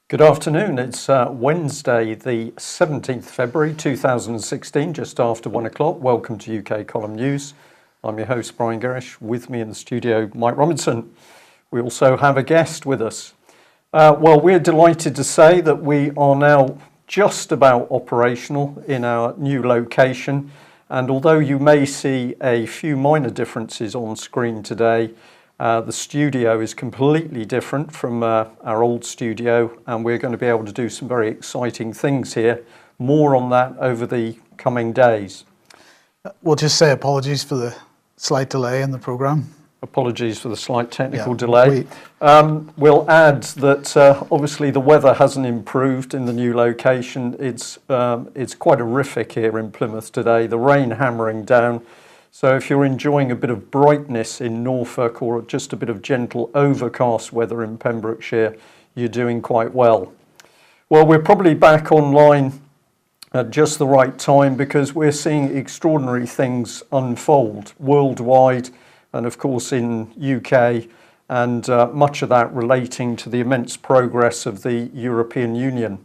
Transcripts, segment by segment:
Good afternoon. It's Wednesday, the 17th February 2016, just after 1 o'clock. Welcome to UK Column News. I'm your host, Brian Gerrish. With me in the studio, Mike Robinson. We also have a guest with us. Well, we're delighted to say that we are now just about operational in our new location. And although you may see a few minor differences on screen today, the studio is completely different from our old studio, and we're going to be able to do some very exciting things here. More on that over the coming days. We'll just say apologies for the slight delay in the programme. Apologies for the slight technical delay. We'll add that obviously the weather hasn't improved in the new location. It's quite horrific here in Plymouth today. The rain hammering down. So if you're enjoying a bit of brightness in Norfolk or just a bit of gentle overcast weather in Pembrokeshire, you're doing quite well. Well, we're probably back online at just the right time because we're seeing extraordinary things unfold worldwide and of course in UK, and much of that relating to the immense progress of the European Union.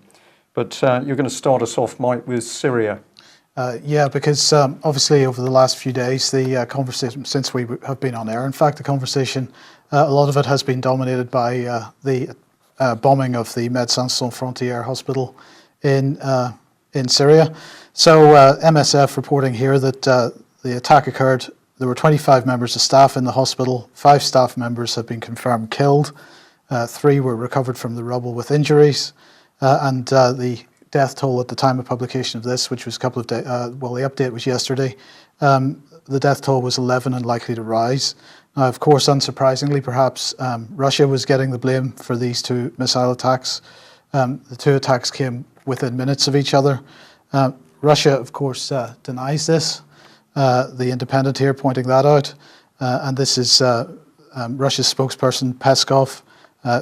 But you're going to start us off, Mike, with Syria. Because obviously over the last few days, the conversation, since we have been on air, in fact, the conversation, a lot of it has been dominated by the bombing of the Médecins Sans Frontières hospital in Syria. So MSF reporting here that the attack occurred. There were 25 members of staff in the hospital. 5 staff members have been confirmed killed. 3 were recovered from the rubble with injuries. And the death toll at the time of publication of this, which was a couple of days, the update was yesterday, the death toll was 11 and likely to rise. Now, of course, unsurprisingly, perhaps Russia was getting the blame for these 2 missile attacks. The 2 attacks came within minutes of each other. Russia, of course, denies this. The Independent here pointing that out. And this is Russia's spokesperson, Peskov,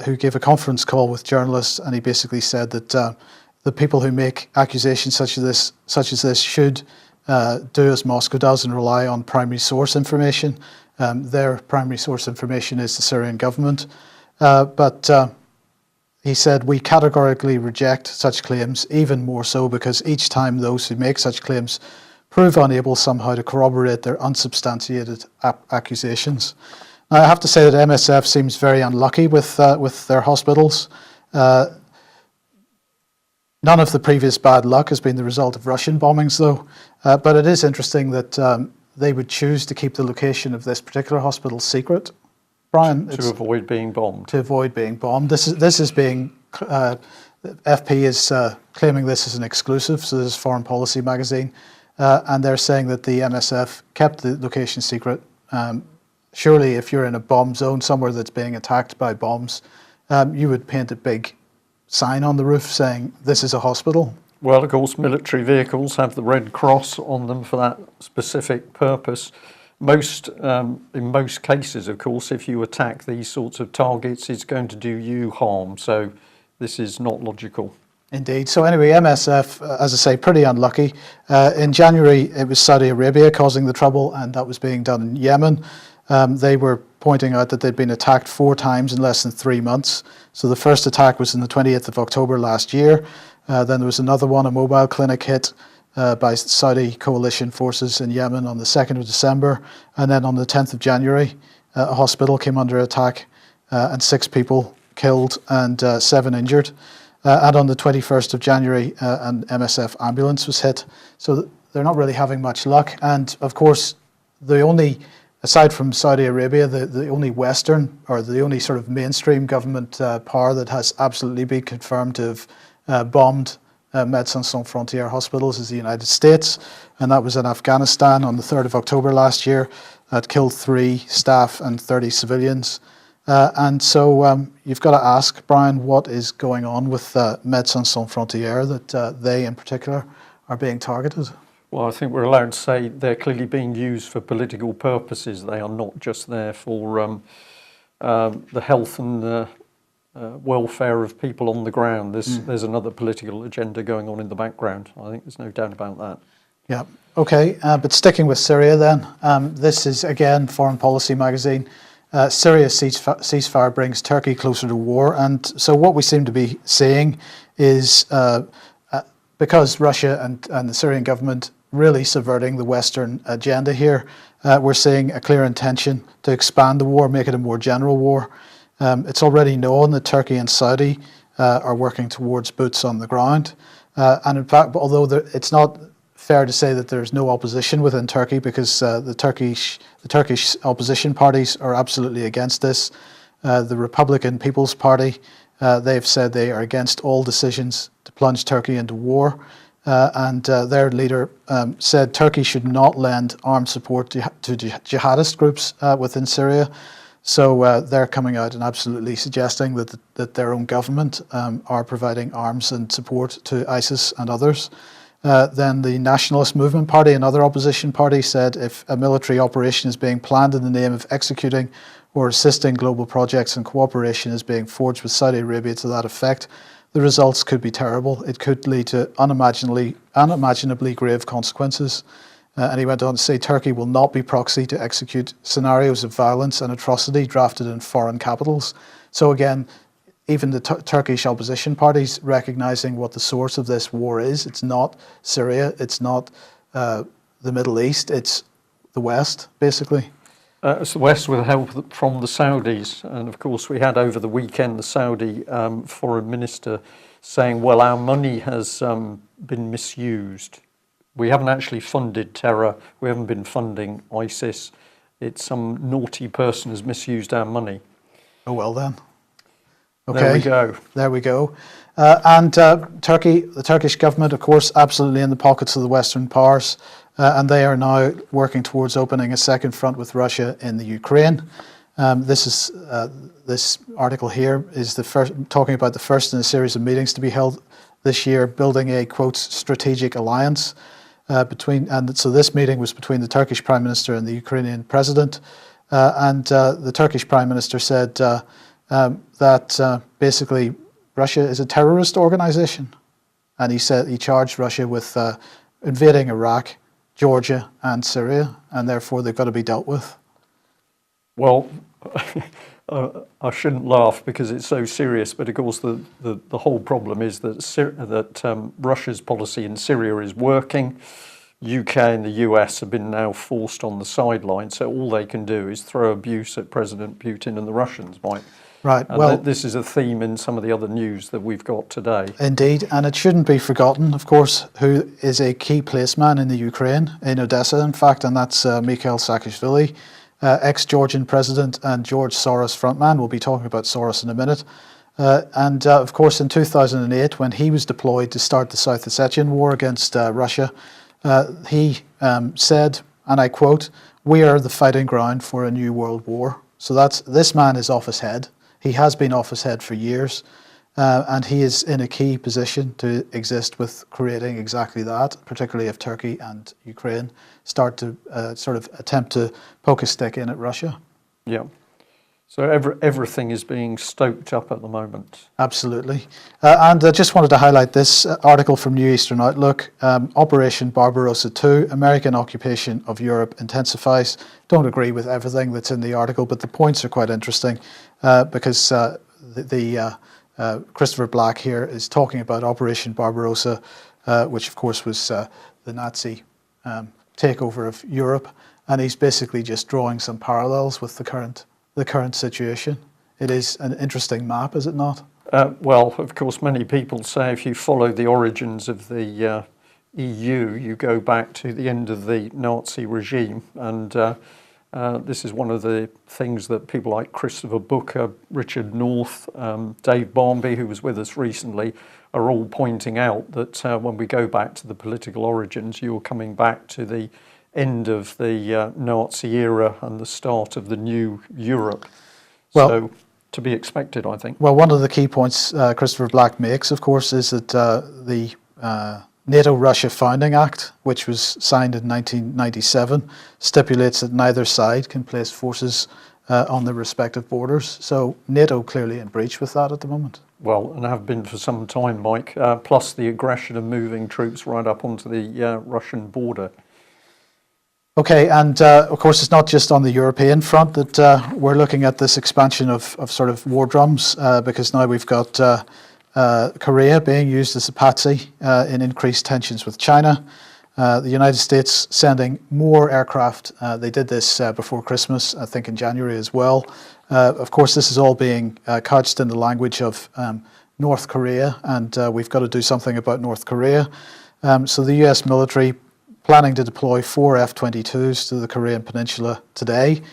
who gave a conference call with journalists, and he basically said that the people who make accusations such as this should do as Moscow does and rely on primary source information. Their primary source information is the Syrian government. But he said, we categorically reject such claims, even more so because each time those who make such claims prove unable somehow to corroborate their unsubstantiated accusations. Now, I have to say that MSF seems very unlucky with their hospitals. None of the previous bad luck has been the result of Russian bombings, though. But it is interesting that they would choose to keep the location of this particular hospital secret. Brian, to avoid being bombed. To avoid being bombed. This is being. FP is claiming this as an exclusive. So this is Foreign Policy magazine, and they're saying that the MSF kept the location secret. Surely, if you're in a bomb zone somewhere that's being attacked by bombs, you would paint a big sign on the roof saying this is a hospital. Well, of course, military vehicles have the Red Cross on them for that specific purpose. In most cases, of course, if you attack these sorts of targets, it's going to do you harm. So this is not logical. Indeed. So anyway, MSF, as I say, pretty unlucky. In January, it was Saudi Arabia causing the trouble, and that was being done in Yemen. They were pointing out that they'd been attacked 4 times in less than 3 months. So the first attack was on the 28th of October last year. Then there was another one, a mobile clinic hit by Saudi coalition forces in Yemen on the 2nd of December. And then on the 10th of January, a hospital came under attack and 6 people killed and 7 injured. And on the 21st of January, an MSF ambulance was hit. So they're not really having much luck. And of course, aside from Saudi Arabia, the only Western or the only sort of mainstream government power that has absolutely been confirmed to have bombed Médecins Sans Frontières hospitals is the United States. And that was in Afghanistan on the 3rd of October last year. That killed 3 staff and 30 civilians. And so you've got to ask, Brian, what is going on with Médecins Sans Frontières that they in particular are being targeted? Well, I think we're allowed to say they're clearly being used for political purposes. They are not just there for the health and the welfare of people on the ground. There's another political agenda going on in the background. I think there's no doubt about that. Yeah. Okay. But sticking with Syria then, this is again Foreign Policy magazine. Syria ceasefire brings Turkey closer to war, and so what we seem to be seeing is because Russia and the Syrian government really subverting the Western agenda here, we're seeing a clear intention to expand the war, make it a more general war. It's already known that Turkey and Saudi are working towards boots on the ground, and in fact, although it's not fair to say that there's no opposition within Turkey, because the Turkish opposition parties are absolutely against this. The Republican People's Party, they've said they are against all decisions to plunge Turkey into war, and their leader said Turkey should not lend armed support to jihadist groups within Syria. So they're coming out and absolutely suggesting that their own government are providing arms and support to ISIS and others. Then the Nationalist Movement Party, another opposition party, said if a military operation is being planned in the name of executing or assisting global projects and cooperation is being forged with Saudi Arabia to that effect, the results could be terrible. It could lead to unimaginably grave consequences. And he went on to say Turkey will not be proxy to execute scenarios of violence and atrocity drafted in foreign capitals. So again, even the Turkish opposition parties recognizing what the source of this war is. It's not Syria, it's not the Middle East, it's the West, basically. It's the West with help from the Saudis. And of course, we had over the weekend the Saudi foreign minister saying, well, our money has been misused. We haven't actually funded terror. We haven't been funding ISIS. It's some naughty person has misused our money. Oh, well then. Okay. There we go. There we go. And Turkey, the Turkish government, of course, absolutely in the pockets of the Western powers. And they are now working towards opening a second front with Russia in the Ukraine. This article here is the first, talking about the first in a series of meetings to be held this year, building a, quote, strategic alliance and so this meeting was between the Turkish Prime Minister and the Ukrainian President. And the Turkish Prime Minister said that basically Russia is a terrorist organization. And he charged Russia with invading Iraq, Georgia and Syria, and therefore they've got to be dealt with. Well, I shouldn't laugh because it's so serious, but of course the whole problem is that Russia's policy in Syria is working. UK and the US have been now forced on the sideline, so all they can do is throw abuse at President Putin and the Russians, Mike. Right. And well, this is a theme in some of the other news that we've got today. Indeed, and it shouldn't be forgotten, of course, who is a key placeman in the Ukraine, in Odessa, in fact, and that's Mikhail Saakashvili, ex-Georgian president and George Soros frontman. We'll be talking about Soros in a minute. And of course, in 2008, when he was deployed to start the South Ossetian war against Russia, he said, and I quote, "We are the fighting ground for a new world war." So this man is off his head. He has been off his head for years, and he is in a key position to exist with creating exactly that, particularly if Turkey and Ukraine start to sort of attempt to poke a stick in at Russia. Yeah. So everything is being stoked up at the moment. Absolutely. And I just wanted to highlight this article from New Eastern Outlook. Operation Barbarossa II, American occupation of Europe intensifies. Don't agree with everything that's in the article, but the points are quite interesting because Christopher Black here is talking about Operation Barbarossa, which of course was the Nazi takeover of Europe. And he's basically just drawing some parallels with the current situation. It is an interesting map, is it not? Well, of course, many people say if you follow the origins of the EU, you go back to the end of the Nazi regime. And this is one of the things that people like Christopher Booker, Richard North, Dave Barmby, who was with us recently, are all pointing out that when we go back to the political origins, you're coming back to the end of the Nazi era and the start of the new Europe. Well, so to be expected, I think. Well, one of the key points Christopher Black makes, of course, is that the NATO-Russia Founding Act, which was signed in 1997, stipulates that neither side can place forces on their respective borders. So NATO clearly in breach with that at the moment. Well, and have been for some time, Mike, plus the aggression of moving troops right up onto the Russian border. Okay, and of course, it's not just on the European front that we're looking at this expansion of sort of war drums, because now we've got Korea being used as a patsy in increased tensions with China. The United States sending more aircraft. They did this before Christmas, I think in January as well. Of course, this is all being couched in the language of North Korea, and we've got to do something about North Korea. So the US military planning to deploy 4 F-22s to the Korean Peninsula today,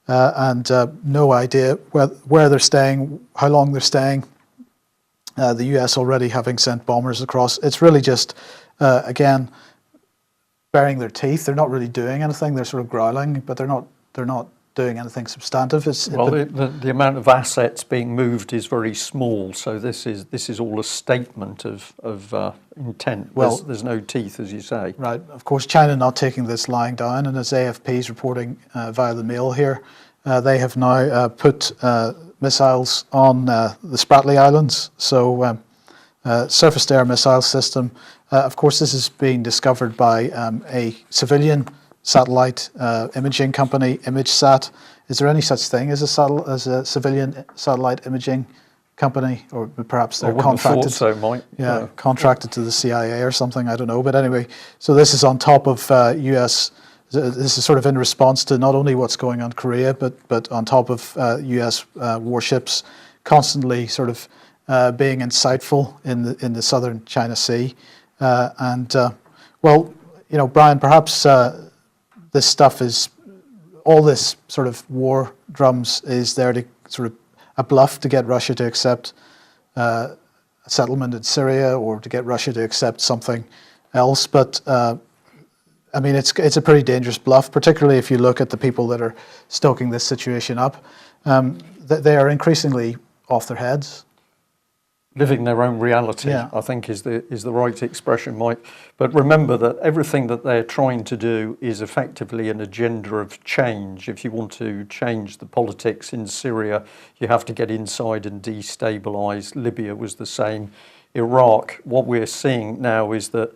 and no idea where they're staying, how long they're staying. The US already having sent bombers across. It's really just, again, baring their teeth. They're not really doing anything. They're sort of growling, but they're not doing anything substantive. The amount of assets being moved is very small, so this is all a statement of intent. Well, there's no teeth, as you say. Right. Of course, China not taking this lying down, and as AFP is reporting via the Mail here, they have now put missiles on the Spratly Islands. So surface-to-air missile system. Of course, this is being discovered by a civilian satellite imaging company, ImageSat. Is there any such thing as a civilian satellite imaging company, or perhaps they're contracted? So, Mike. Yeah, contracted to the CIA or something. I don't know. But anyway, so this is on top of US. This is sort of in response to not only what's going on in Korea, but on top of US warships constantly sort of being insightful in the southern China Sea. Well, you know, Brian, perhaps this stuff all this sort of war drums is there to sort of a bluff to get Russia to accept a settlement in Syria, or to get Russia to accept something else. But I mean, it's a pretty dangerous bluff, particularly if you look at the people that are stoking this situation up. They are increasingly off their heads. Living their own reality, yeah. I think is the right expression, Mike. But remember that everything that they're trying to do is effectively an agenda of change. If you want to change the politics in Syria, you have to get inside and destabilise. Libya was the same. Iraq, what we're seeing now is that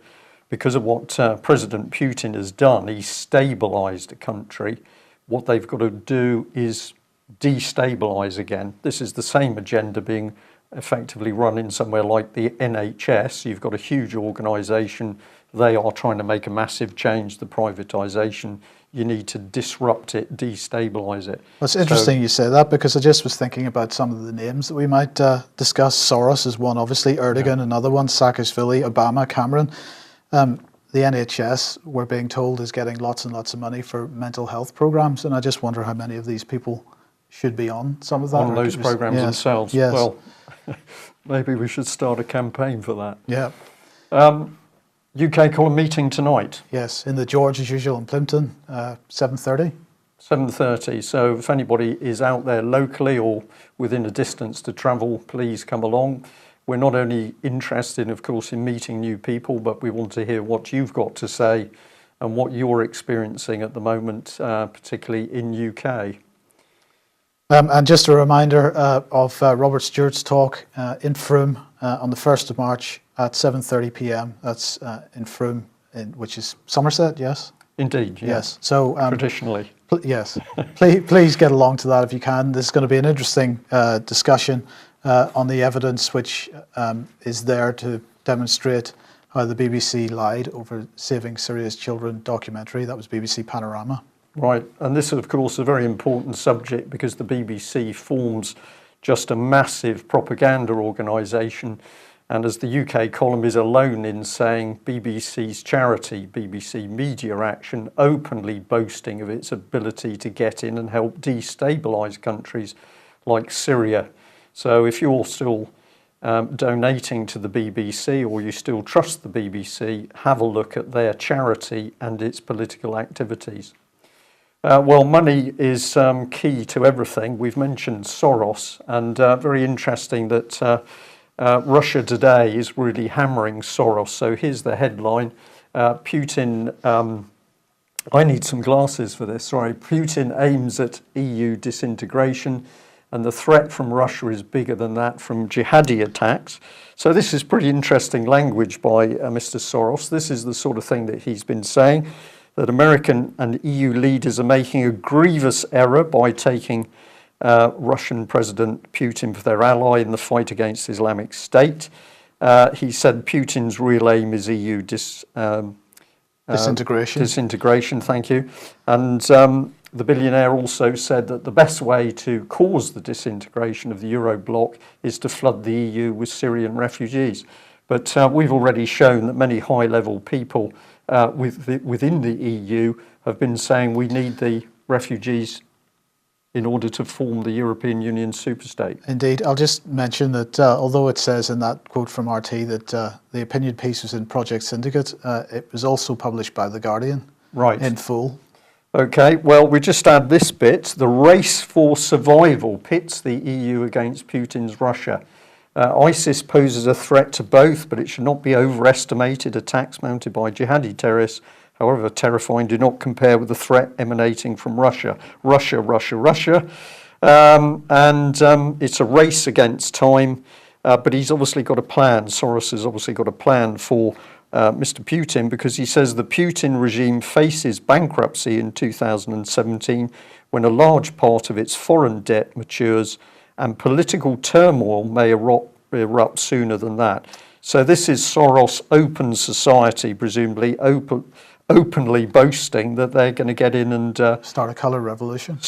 because of what President Putin has done, he's stabilised a country. What they've got to do is destabilise again. This is the same agenda being effectively run in somewhere like the NHS. You've got a huge organisation. They are trying to make a massive change, the privatisation. You need to disrupt it, destabilise it. Well, it's interesting you say that, because I just was thinking about some of the names that we might discuss. Soros is one, obviously. Erdogan, another one. Saakashvili, Obama, Cameron. The NHS, we're being told, is getting lots and lots of money for mental health programmes, and I just wonder how many of these people should be on some of that. On those programmes themselves. Yes. Well, maybe we should start a campaign for that. Yeah. UK column meeting tonight. Yes, in the George as usual in Plimpton, 7:30. 7:30. So if anybody is out there locally or within a distance to travel, please come along. We're not only interested, of course, in meeting new people, but we want to hear what you've got to say and what you're experiencing at the moment, particularly in UK. And just a reminder of Robert Stewart's talk in Frome on the 1st of March at 7:30 p.m. That's in Frome, which is Somerset, yes? Indeed, yes. So traditionally. Yes. please get along to that if you can. This is going to be an interesting discussion on the evidence which is there to demonstrate how the BBC lied over Saving Syria's Children documentary. That was BBC Panorama. Right, and this is, of course, a very important subject because the BBC forms just a massive propaganda organisation, and as the UK column is alone in saying BBC's charity, BBC Media Action, openly boasting of its ability to get in and help destabilise countries like Syria. So if you're still donating to the BBC, or you still trust the BBC, have a look at their charity and its political activities. Well, money is key to everything. We've mentioned Soros, and very interesting that Russia today is really hammering Soros. So here's the headline. Putin, I need some glasses for this, sorry. Putin aims at EU disintegration, and the threat from Russia is bigger than that from jihadi attacks. So this is pretty interesting language by Mr. Soros. This is the sort of thing that he's been saying. that American and EU leaders are making a grievous error by taking Russian President Putin for their ally in the fight against Islamic State. He said Putin's real aim is EU disintegration, thank you. And the billionaire also said that the best way to cause the disintegration of the Euro bloc is to flood the EU with Syrian refugees. But we've already shown that many high-level people within the EU have been saying we need the refugees in order to form the European Union superstate. Indeed. I'll just mention that although it says in that quote from RT that the opinion piece was in Project Syndicate, it was also published by The Guardian in full. Okay, well, we just add this bit. The race for survival pits the EU against Putin's Russia. ISIS poses a threat to both, but it should not be overestimated. Attacks mounted by jihadi terrorists, however terrifying, do not compare with the threat emanating from Russia. Russia. It's a race against time, but he's obviously got a plan. Soros has obviously got a plan for Mr. Putin, because he says the Putin regime faces bankruptcy in 2017 when a large part of its foreign debt matures and political turmoil may erupt sooner than that. So this is Soros' open society, presumably openly boasting that they're going to get in and start a colour revolution.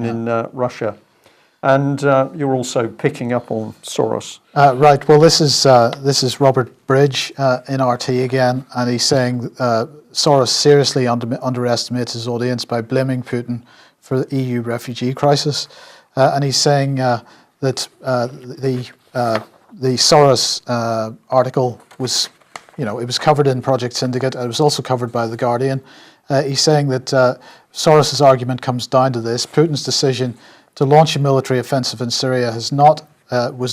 In Russia. And you're also picking up on Soros. Right. Well, this is Robert Bridge in RT again, and he's saying Soros seriously underestimates his audience by blaming Putin for the EU refugee crisis, and he's saying that the Soros article was, it was covered in Project Syndicate. It was also covered by The Guardian. He's saying that Soros's argument comes down to this: Putin's decision to launch a military offensive in Syria was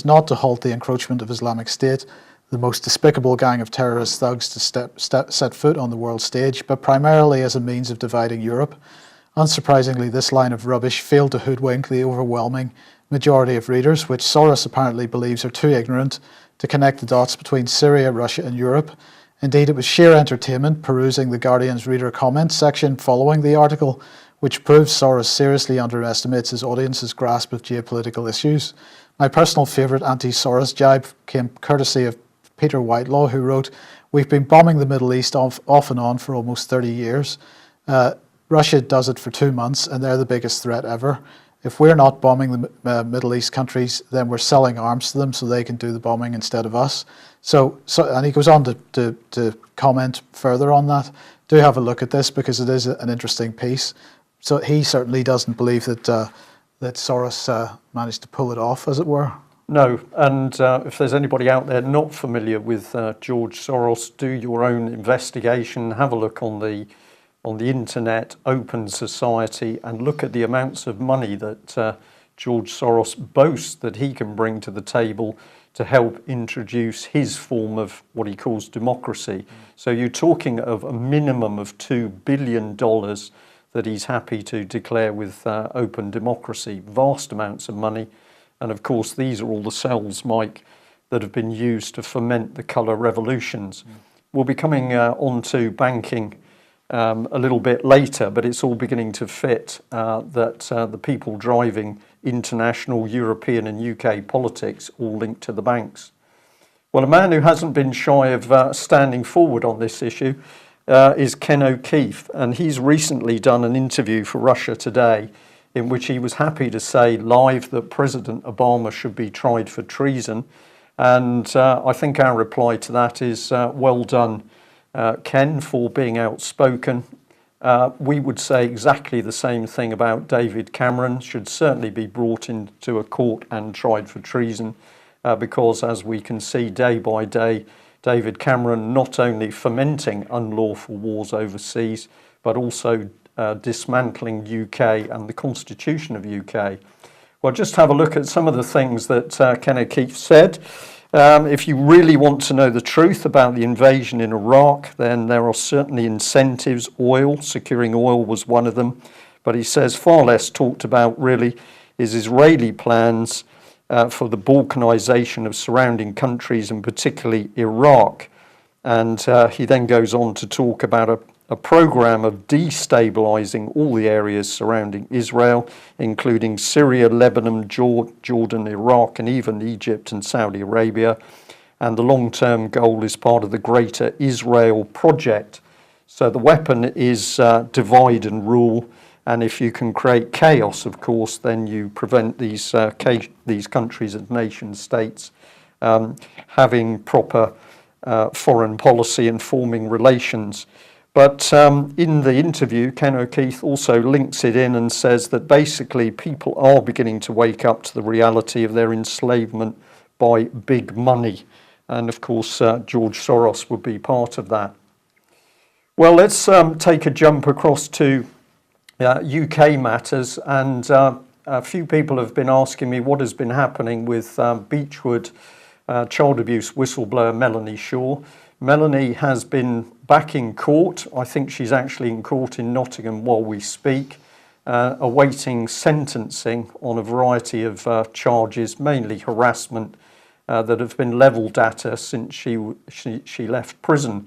not to halt the encroachment of Islamic State, the most despicable gang of terrorist thugs to set foot on the world stage, but primarily as a means of dividing Europe. Unsurprisingly, this line of rubbish failed to hoodwink the overwhelming majority of readers, which Soros apparently believes are too ignorant to connect the dots between Syria, Russia and Europe. Indeed, it was sheer entertainment perusing The Guardian's reader comments section following the article, which proves Soros seriously underestimates his audience's grasp of geopolitical issues. My personal favourite anti-Soros jibe came courtesy of Peter Whitelaw, who wrote, "We've been bombing the Middle East off and on for almost 30 years. Russia does it for 2 months, and they're the biggest threat ever. If we're not bombing the Middle East countries, then we're selling arms to them so they can do the bombing instead of us." So and he goes on to comment further on that. Do have a look at this, because it is an interesting piece. So he certainly doesn't believe that that Soros managed to pull it off, as it were. No, and if there's anybody out there not familiar with George Soros, do your own investigation. Have a look on the internet, Open Society, and look at the amounts of money that George Soros boasts that he can bring to the table to help introduce his form of what he calls democracy. So you're talking of a minimum of $2 billion that he's happy to declare with open democracy. Vast amounts of money. And of course, these are all the cells, Mike, that have been used to foment the colour revolutions. We'll be coming on to banking a little bit later, but it's all beginning to fit that the people driving international, European and UK politics all linked to the banks. Well, a man who hasn't been shy of standing forward on this issue is Ken O'Keefe, and he's recently done an interview for Russia Today in which he was happy to say live that President Obama should be tried for treason. And I think our reply to that is well done, Ken, for being outspoken. We would say exactly the same thing about David Cameron. Should certainly be brought into a court and tried for treason because, as we can see day by day, David Cameron not only fomenting unlawful wars overseas, but also dismantling UK and the constitution of UK. Well, just have a look at some of the things that Ken O'Keefe said. If you really want to know the truth about the invasion in Iraq, then there are certainly incentives. Securing oil was one of them. But he says far less talked about really is Israeli plans for the balkanization of surrounding countries, and particularly Iraq. And he then goes on to talk about a program of destabilizing all the areas surrounding Israel, including Syria, Lebanon, Jordan, Iraq, and even Egypt and Saudi Arabia. And the long-term goal is part of the Greater Israel Project. So the weapon is divide and rule. And if you can create chaos, of course, then you prevent these countries and nation states having proper foreign policy and forming relations. But in the interview, Ken O'Keefe also links it in and says that basically people are beginning to wake up to the reality of their enslavement by big money. And of course, George Soros would be part of that. Well, let's take a jump across to UK matters, and a few people have been asking me what has been happening with Beechwood child abuse whistleblower Melanie Shaw. Melanie has been back in court. I think she's actually in court in Nottingham while we speak, awaiting sentencing on a variety of charges, mainly harassment, that have been levelled at her since she left prison.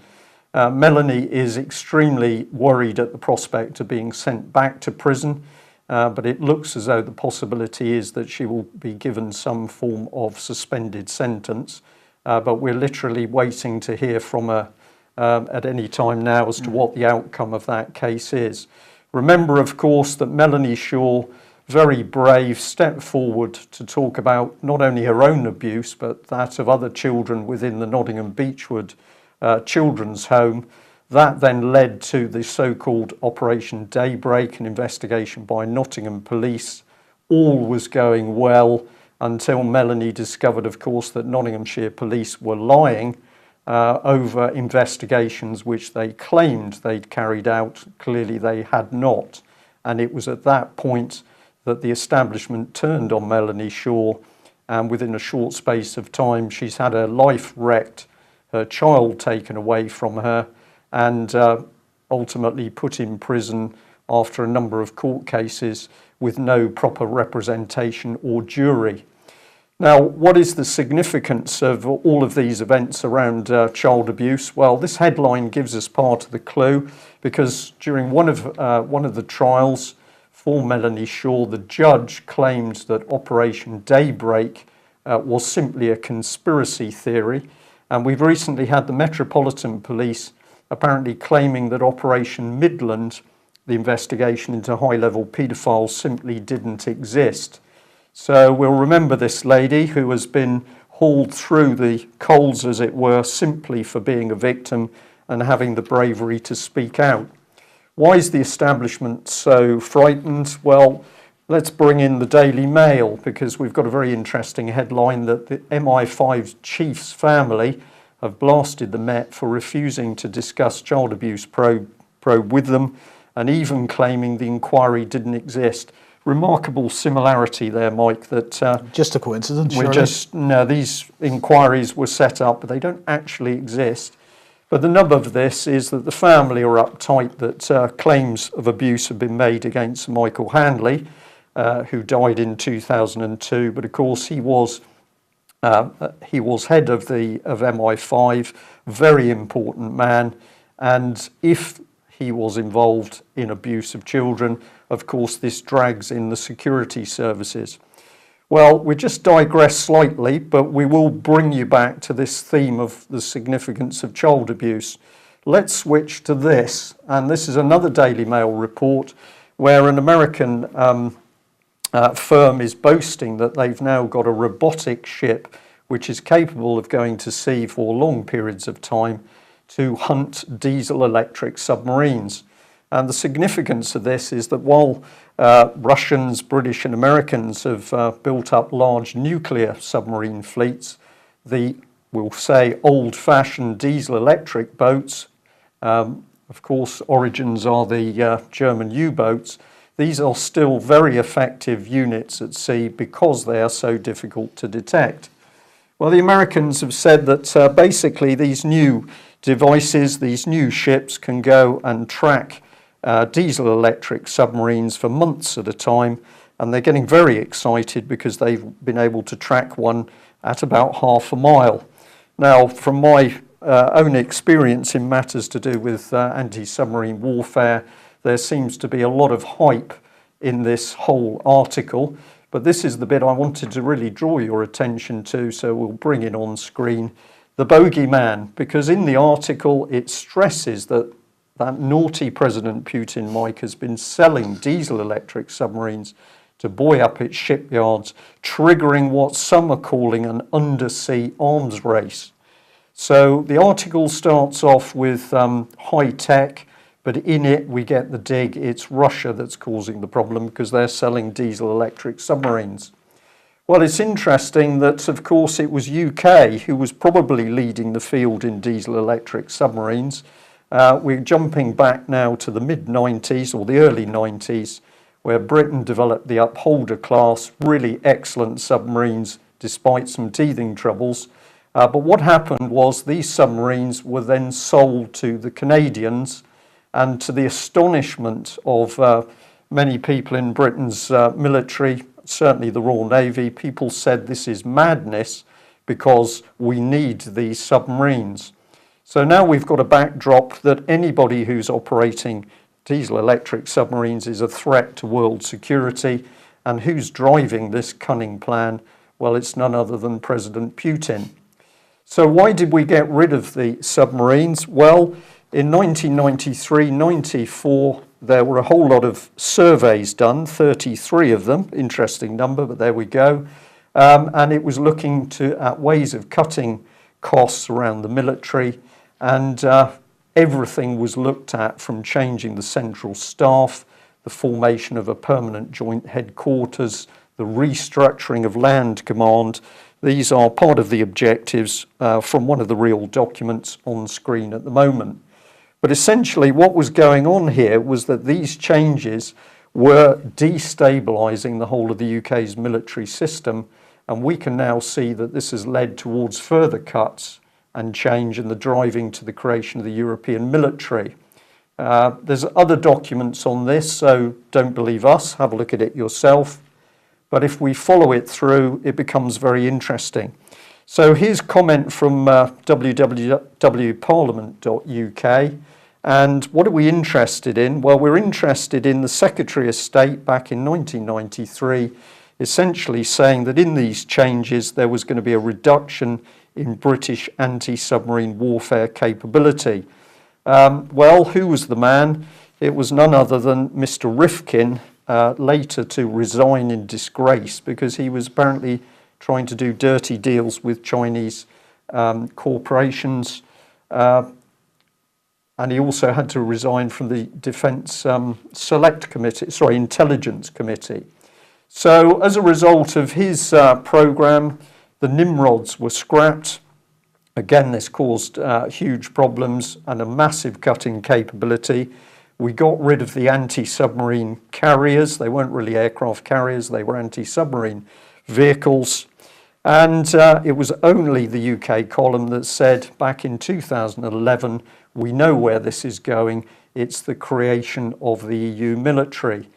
Melanie is extremely worried at the prospect of being sent back to prison, but it looks as though the possibility is that she will be given some form of suspended sentence. But we're literally waiting to hear from her at any time now as to what the outcome of that case is. Remember, of course, that Melanie Shaw, very brave, stepped forward to talk about not only her own abuse, but that of other children within the Nottingham Beechwood children's home. That then led to the so-called Operation Daybreak, an investigation by Nottingham police. All was going well until Melanie discovered, of course, that Nottinghamshire police were lying over investigations which they claimed they'd carried out. Clearly they had not. And it was at that point that the establishment turned on Melanie Shaw, and within a short space of time she's had her life wrecked, her child taken away from her, and ultimately put in prison after a number of court cases with no proper representation or jury. Now, what is the significance of all of these events around child abuse? Well, this headline gives us part of the clue, because during one of the trials for Melanie Shaw, the judge claimed that Operation Daybreak was simply a conspiracy theory. And we've recently had the Metropolitan Police apparently claiming that Operation Midland, the investigation into high-level paedophiles, simply didn't exist. So we'll remember this lady who has been hauled through the coals, as it were, simply for being a victim and having the bravery to speak out. Why is the establishment so frightened? Well, let's bring in the Daily Mail, because we've got a very interesting headline that the MI5 chief's family have blasted the Met for refusing to discuss child abuse probe with them, and even claiming the inquiry didn't exist. Remarkable similarity there, Mike, that just a coincidence, no, these inquiries were set up, but they don't actually exist. But the nub of this is that the family are uptight that claims of abuse have been made against Michael Handley, who died in 2002. But of course, he was head of MI5, very important man, and if he was involved in abuse of children, of course, this drags in the security services. Well, we just digress slightly, but we will bring you back to this theme of the significance of child abuse. Let's switch to this, and this is another Daily Mail report where an American firm is boasting that they've now got a robotic ship which is capable of going to sea for long periods of time to hunt diesel-electric submarines. And the significance of this is that while Russians, British and Americans have built up large nuclear submarine fleets, the, we'll say, old-fashioned diesel-electric boats, of course, origins are the German U-boats, these are still very effective units at sea because they are so difficult to detect. Well, the Americans have said that basically these new devices, these new ships can go and track diesel-electric submarines for months at a time, and they're getting very excited because they've been able to track one at about half a mile. Now, from my own experience in matters to do with anti-submarine warfare, there seems to be a lot of hype in this whole article. But this is the bit I wanted to really draw your attention to, so we'll bring it on screen. The bogeyman, because in the article it stresses that naughty President Putin, Mike, has been selling diesel-electric submarines to buoy up its shipyards, triggering what some are calling an undersea arms race. So the article starts off with high tech, but in it we get the dig. It's Russia that's causing the problem because they're selling diesel-electric submarines. Well, it's interesting that, of course, it was UK who was probably leading the field in diesel-electric submarines. We're jumping back now to the mid-90s or the early 90s, where Britain developed the Upholder class, really excellent submarines despite some teething troubles. But what happened was these submarines were then sold to the Canadians, and to the astonishment of many people in Britain's military, certainly the Royal Navy, people said this is madness because we need these submarines. So now we've got a backdrop that anybody who's operating diesel-electric submarines is a threat to world security. And who's driving this cunning plan? Well, it's none other than President Putin. So why did we get rid of the submarines? Well, in 1993-94, there were a whole lot of surveys done, 33 of them, interesting number, but there we go. And it was looking at ways of cutting costs around the military, and everything was looked at, from changing the central staff, the formation of a permanent joint headquarters, the restructuring of land command. These are part of the objectives from one of the real documents on screen at the moment. But essentially what was going on here was that these changes were destabilising the whole of the UK's military system, and we can now see that this has led towards further cuts and change in the driving to the creation of the European military. There's other documents on this, so don't believe us, have a look at it yourself. But if we follow it through, it becomes very interesting. So here's comment from www.parliament.uk. And what are we interested in? Well, we're interested in the Secretary of State back in 1993, essentially saying that in these changes there was going to be a reduction in British anti-submarine warfare capability. Well, who was the man? It was none other than Mr. Rifkin, later to resign in disgrace because he was apparently trying to do dirty deals with Chinese corporations. And he also had to resign from the Defence Intelligence Committee. So as a result of his programme, the Nimrods were scrapped. Again, this caused huge problems and a massive cut in capability. We got rid of the anti-submarine carriers. They weren't really aircraft carriers, they were anti-submarine vehicles. And it was only the UK column that said back in 2011, we know where this is going. It's the creation of the EU military.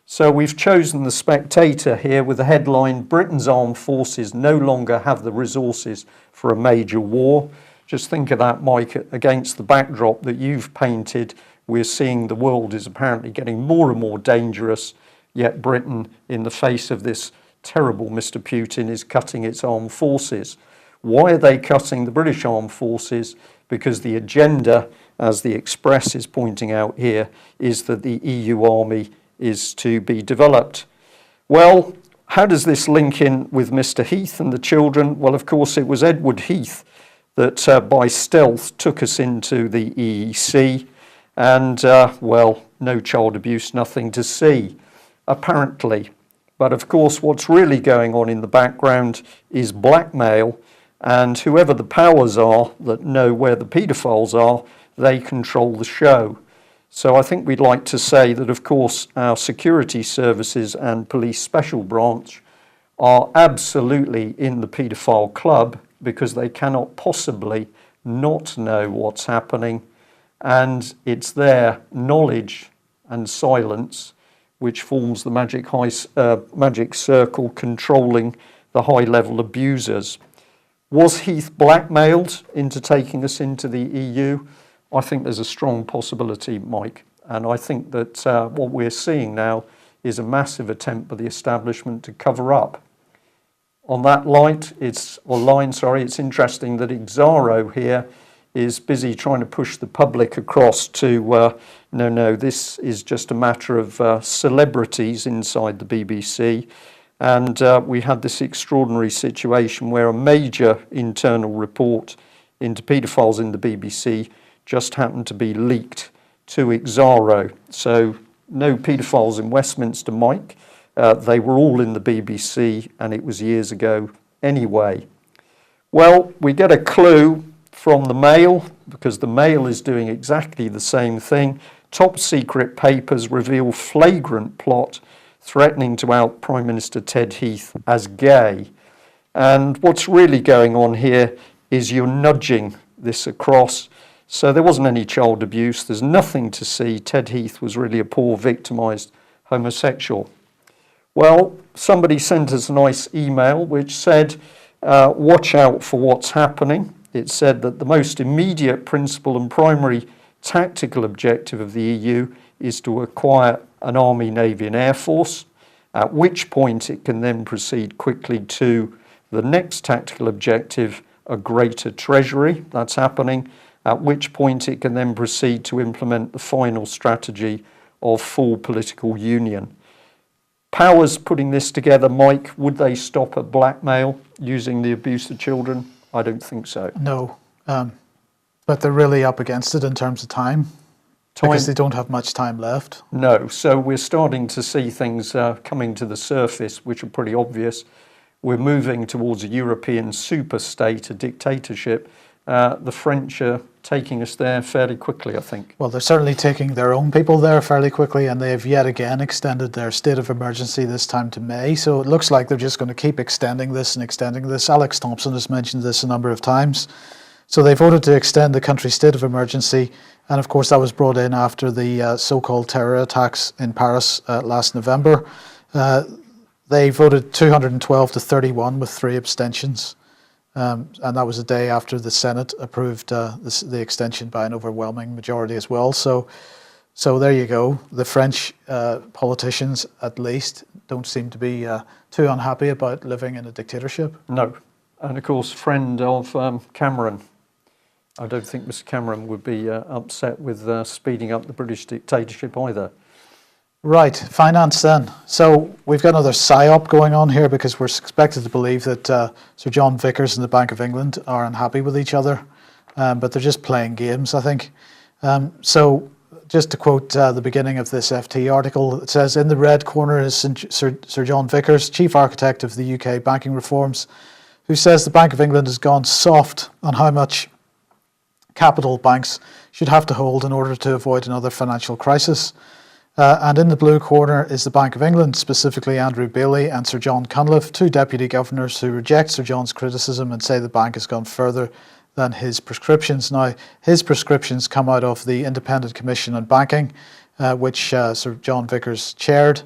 So we've chosen the Spectator here with the headline, Britain's armed forces no longer have the resources for a major war. Just think of that, Mike, against the backdrop that you've painted. We're seeing the world is apparently getting more and more dangerous, yet Britain, in the face of this terrible Mr. Putin, is cutting its armed forces. Why are they cutting the British armed forces? Because the agenda, as the Express is pointing out here, is that the EU army is to be developed. Well, how does this link in with Mr. Heath and the children? Well, of course, it was Edward Heath that by stealth took us into the EEC, and, well, no child abuse, nothing to see, apparently. But of course, what's really going on in the background is blackmail, and whoever the powers are that know where the paedophiles are, they control the show. So I think we'd like to say that, of course, our security services and police special branch are absolutely in the paedophile club because they cannot possibly not know what's happening, and it's their knowledge and silence which forms the magic circle controlling the high-level abusers. Was Heath blackmailed into taking us into the EU? I think there's a strong possibility, Mike. And I think that what we're seeing now is a massive attempt by the establishment to cover up. On that line, it's interesting that Exaro here is busy trying to push the public across to, no, this is just a matter of celebrities inside the BBC. And we had this extraordinary situation where a major internal report into paedophiles in the BBC just happened to be leaked to Exaro. So no paedophiles in Westminster, Mike. They were all in the BBC, and it was years ago anyway. Well, we get a clue from the Mail, because the Mail is doing exactly the same thing. Top secret papers reveal flagrant plot threatening to out Prime Minister Ted Heath as gay. And what's really going on here is you're nudging this across. So there wasn't any child abuse. There's nothing to see. Ted Heath was really a poor, victimised homosexual. Well, somebody sent us a nice email which said, watch out for what's happening. It said that the most immediate principal and primary tactical objective of the EU is to acquire an army, navy and air force, at which point it can then proceed quickly to the next tactical objective, a greater treasury. That's happening, at which point it can then proceed to implement the final strategy of full political union. Powers putting this together, Mike, would they stop at blackmail using the abuse of children? I don't think so. No, but they're really up against it in terms of time. Because they don't have much time left. No, so we're starting to see things coming to the surface, which are pretty obvious. We're moving towards a European super-state, a dictatorship. The French are taking us there fairly quickly, I think. Well, they're certainly taking their own people there fairly quickly, and they've yet again extended their state of emergency, this time to May. So it looks like they're just going to keep extending this and extending this. Alex Thompson has mentioned this a number of times. So they voted to extend the country's state of emergency. And of course, that was brought in after the so-called terror attacks in Paris last November. They voted 212 to 31 with 3 abstentions. And that was a day after the Senate approved the extension by an overwhelming majority as well. So there you go. The French politicians, at least, don't seem to be too unhappy about living in a dictatorship. No. And of course, friend of Cameron. I don't think Mr. Cameron would be upset with speeding up the British dictatorship either. Right, finance then. So we've got another PSYOP going on here because we're expected to believe that Sir John Vickers and the Bank of England are unhappy with each other, but they're just playing games, I think. So just to quote the beginning of this FT article, it says, in the red corner is Sir John Vickers, Chief Architect of the UK banking reforms, who says the Bank of England has gone soft on how much capital banks should have to hold in order to avoid another financial crisis. And in the blue corner is the Bank of England, specifically Andrew Bailey and Sir John Cunliffe, 2 deputy governors who reject Sir John's criticism and say the bank has gone further than his prescriptions. Now, his prescriptions come out of the Independent Commission on Banking, which Sir John Vickers chaired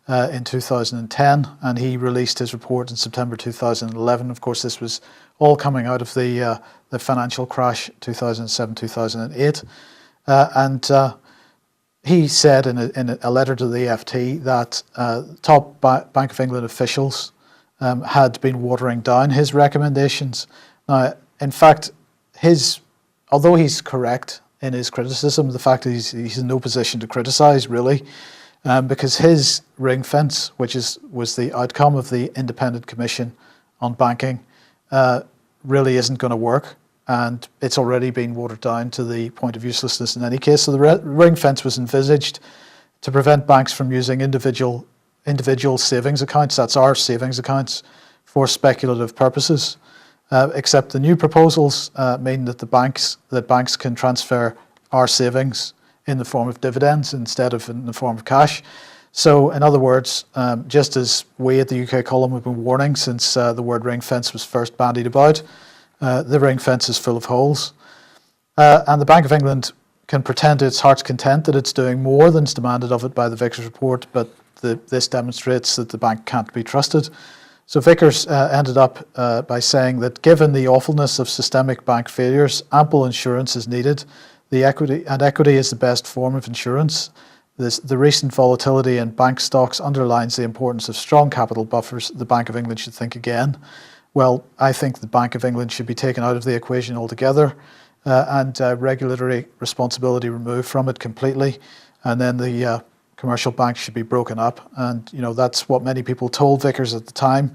in 2010, and he released his report in September 2011. Of course, this was all coming out of the financial crash 2007-2008, and he said in a letter to the FT that top Bank of England officials had been watering down his recommendations. Now, in fact, although he's correct in his criticism, the fact that he's in no position to criticise really, because his ring fence, which was the outcome of the Independent Commission on Banking, really isn't going to work, and it's already been watered down to the point of uselessness in any case. So the ring fence was envisaged to prevent banks from using individual savings accounts, that's our savings accounts, for speculative purposes. Except the new proposals mean that banks can transfer our savings in the form of dividends instead of in the form of cash. So, in other words, just as we at the UK Column have been warning since the word ring fence was first bandied about, the ring fence is full of holes. And the Bank of England can pretend to its heart's content that it's doing more than is demanded of it by the Vickers report, but this demonstrates that the bank can't be trusted. So Vickers ended up by saying that given the awfulness of systemic bank failures, ample insurance is needed. Equity is the best form of insurance. The recent volatility in bank stocks underlines the importance of strong capital buffers. The Bank of England should think again. Well, I think the Bank of England should be taken out of the equation altogether and regulatory responsibility removed from it completely. And then the commercial banks should be broken up. And, that's what many people told Vickers at the time.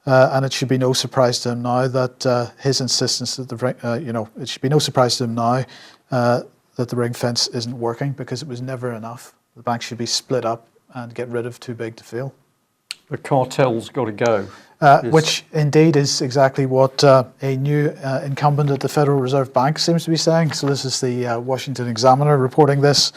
And it should be no surprise to him now that his insistence that it should be no surprise to him now that the ring fence isn't working, because it was never enough. The banks should be split up and get rid of too big to fail. The cartel's got to go. Which indeed is exactly what a new incumbent at the Federal Reserve Bank seems to be saying. So this is the Washington Examiner reporting this,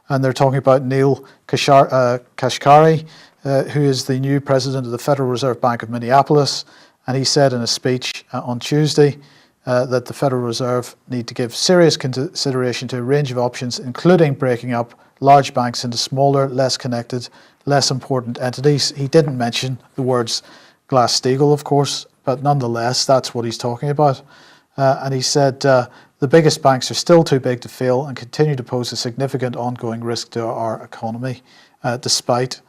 and they're talking about Neil Kashkari, who is the new president of the Federal Reserve Bank of Minneapolis, and he said in a speech on Tuesday that the Federal Reserve need to give serious consideration to a range of options, including breaking up large banks into smaller, less connected, less important entities. He didn't mention the words Glass-Steagall, of course, but nonetheless, that's what he's talking about. And he said the biggest banks are still too big to fail and continue to pose a significant ongoing risk to our economy, despite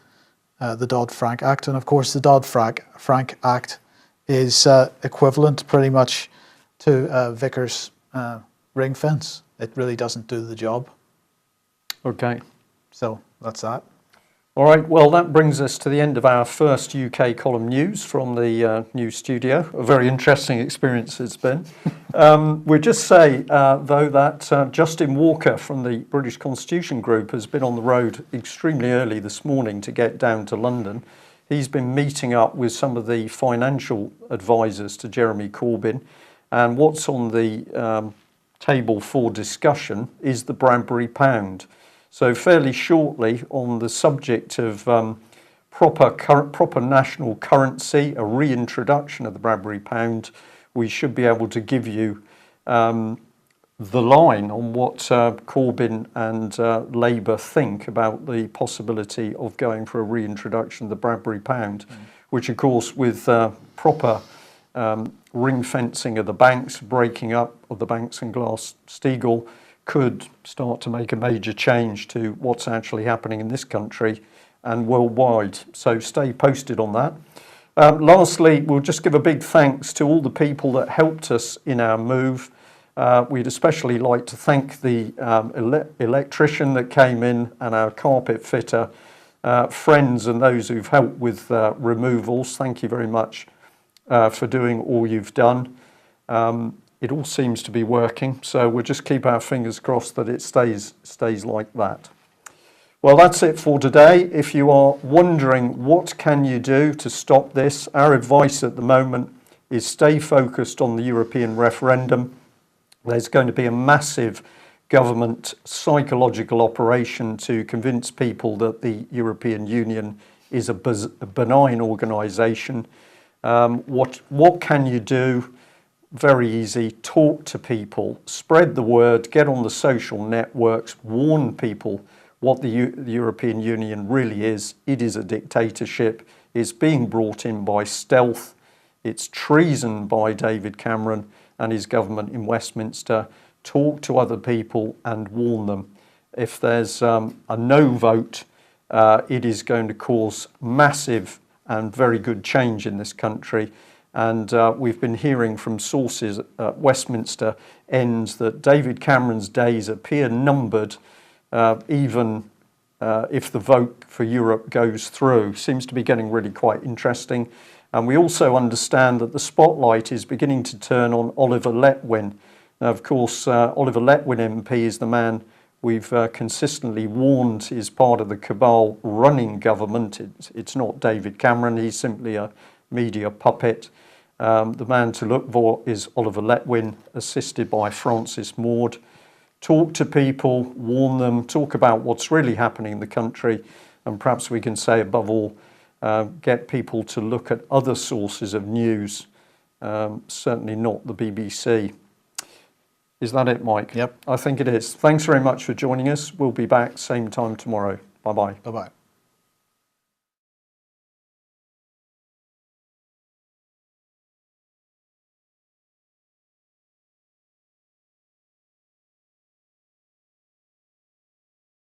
the Dodd-Frank Act. And of course, the Dodd-Frank Act is equivalent pretty much to Vickers' ring fence. It really doesn't do the job. Okay. So that's that. All right, well, that brings us to the end of our first UK column news from the new studio. A very interesting experience it's been. We'll just say, though, that Justin Walker from the British Constitution Group has been on the road extremely early this morning to get down to London. He's been meeting up with some of the financial advisors to Jeremy Corbyn. And what's on the table for discussion is the Bradbury Pound. So fairly shortly on the subject of proper national currency, a reintroduction of the Bradbury Pound, we should be able to give you the line on what Corbyn and Labour think about the possibility of going for a reintroduction of the Bradbury Pound, which of course with proper ring fencing of the banks, breaking up of the banks and Glass-Steagall, could start to make a major change to what's actually happening in this country and worldwide. So stay posted on that. Lastly, we'll just give a big thanks to all the people that helped us in our move. We'd especially like to thank the electrician that came in and our carpet fitter, friends and those who've helped with removals. Thank you very much for doing all you've done. It all seems to be working, so we'll just keep our fingers crossed that it stays like that. Well, that's it for today. If you are wondering what can you do to stop this, our advice at the moment is stay focused on the European referendum. There's going to be a massive government psychological operation to convince people that the European Union is a benign organisation. What can you do? Very easy. Talk to people, spread the word, get on the social networks, warn people what the European Union really is. It is a dictatorship. It's being brought in by stealth. It's treason by David Cameron and his government in Westminster. Talk to other people and warn them. If there's a no vote, it is going to cause massive and very good change in this country. And we've been hearing from sources at Westminster ends that David Cameron's days appear numbered, even if the vote for Europe goes through. Seems to be getting really quite interesting. And we also understand that the spotlight is beginning to turn on Oliver Letwin. Now, of course, Oliver Letwin MP is the man we've consistently warned is part of the cabal running government. It's not David Cameron. He's simply a media puppet. The man to look for is Oliver Letwin, assisted by Francis Maude. Talk to people, warn them, talk about what's really happening in the country, and perhaps we can say above all, get people to look at other sources of news, certainly not the BBC. Is that it, Mike? Yep. I think it is. Thanks very much for joining us. We'll be back same time tomorrow. Bye-bye. Bye-bye.